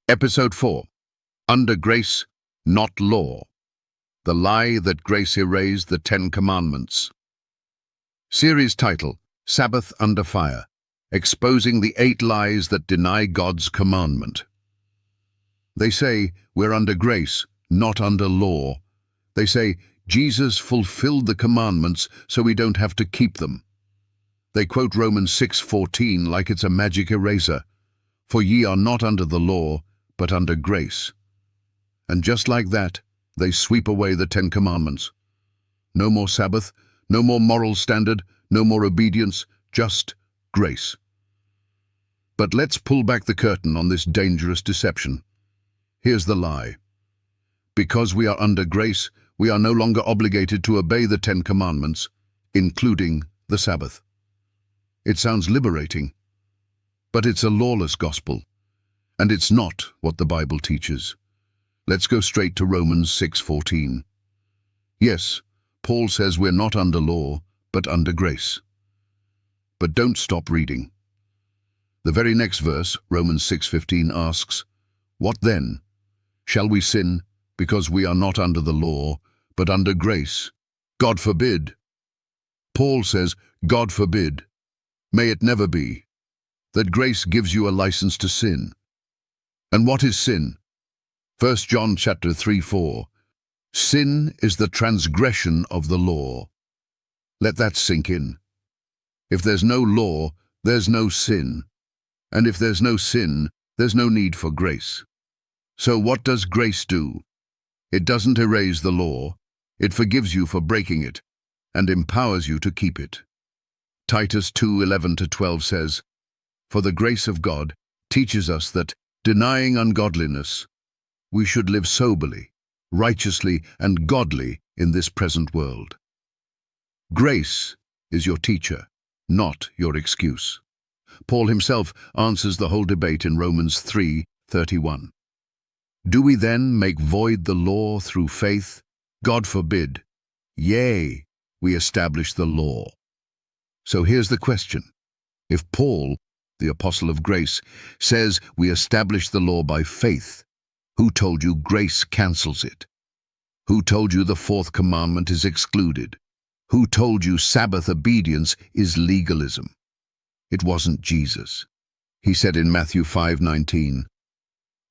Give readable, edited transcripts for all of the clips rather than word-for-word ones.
Episode 4. Under Grace, Not Law. The Lie That Grace Erased the 10 Commandments. Series title, Sabbath Under Fire, Exposing the 8 Lies That Deny God's Commandment. They say we're under grace, not under law. They say Jesus fulfilled the commandments so we don't have to keep them. They quote Romans 6:14 like it's a magic eraser. For ye are not under the law, but under grace. And just like that, they sweep away the 10 Commandments. No more Sabbath, no more moral standard, no more obedience, just grace. But let's pull back the curtain on this dangerous deception. Here's the lie. Because we are under grace, we are no longer obligated to obey the 10 Commandments, including the Sabbath. It sounds liberating, but it's a lawless gospel. And it's not what the Bible teaches. Let's go straight to Romans 6:14. Yes, Paul says we're not under law, but under grace. But don't stop reading. The very next verse, Romans 6:15, asks, "What then? Shall we sin because we are not under the law, but under grace? God forbid." Paul says, God forbid. May it never be. That grace gives you a license to sin. And what is sin? 1 John chapter 3:4. Sin is the transgression of the law. Let that sink in. If there's no law, there's no sin. And if there's no sin, there's no need for grace. So what does grace do? It doesn't erase the law. It forgives you for breaking it and empowers you to keep it. Titus 2:11-12 says, "For the grace of God teaches us that, denying ungodliness, we should live soberly, righteously, and godly in this present world." Grace is your teacher, not your excuse. Paul himself answers the whole debate in Romans 3:31. Do we then make void the law through faith? God forbid. Yea, we establish the law. So here's the question. If Paul, the apostle of grace, says we establish the law by faith, who told you grace cancels it? Who told you the 4th commandment is excluded? Who told you Sabbath obedience is legalism? It wasn't Jesus. He said in Matthew 5:19,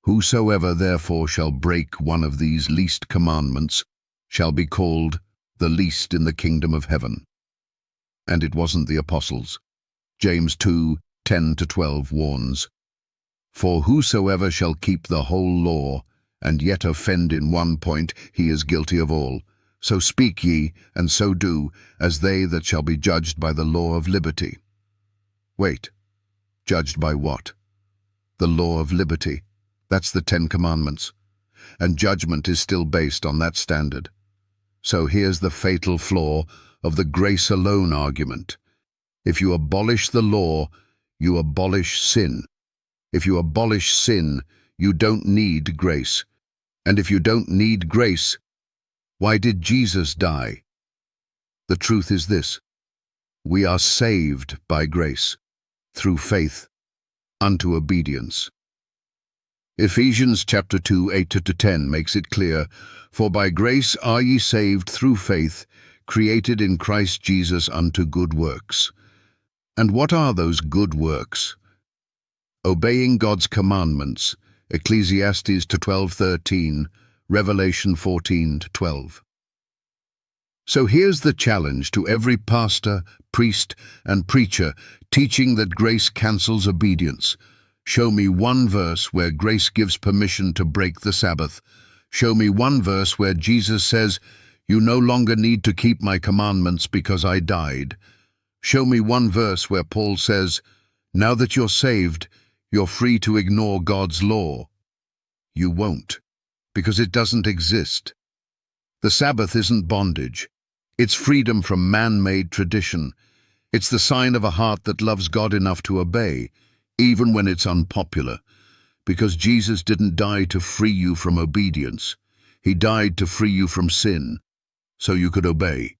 "Whosoever therefore shall break one of these least commandments shall be called the least in the kingdom of heaven." And it wasn't the apostles. James 2:10-12 warns, "For whosoever shall keep the whole law, and yet offend in one point, he is guilty of all. So speak ye, and so do, as they that shall be judged by the law of liberty." Wait, judged by what? The law of liberty. That's the 10 Commandments. And judgment is still based on that standard. So here's the fatal flaw of the grace alone argument. If you abolish the law, you abolish sin. If you abolish sin, you don't need grace. And if you don't need grace, why did Jesus die? The truth is this: we are saved by grace, through faith, unto obedience. Ephesians chapter 2:8-10 makes it clear, "For by grace are ye saved through faith, created in Christ Jesus unto good works." And what are those good works? Obeying God's commandments, Ecclesiastes 12:13, Revelation 14:12. So here's the challenge to every pastor, priest, and preacher teaching that grace cancels obedience. Show me one verse where grace gives permission to break the Sabbath. Show me one verse where Jesus says, "You no longer need to keep my commandments because I died." Show me one verse where Paul says, "Now that you're saved, you're free to ignore God's law." You won't, because it doesn't exist. The Sabbath isn't bondage. It's freedom from man-made tradition. It's the sign of a heart that loves God enough to obey, even when it's unpopular, because Jesus didn't die to free you from obedience. He died to free you from sin, so you could obey.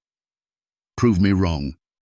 Prove me wrong.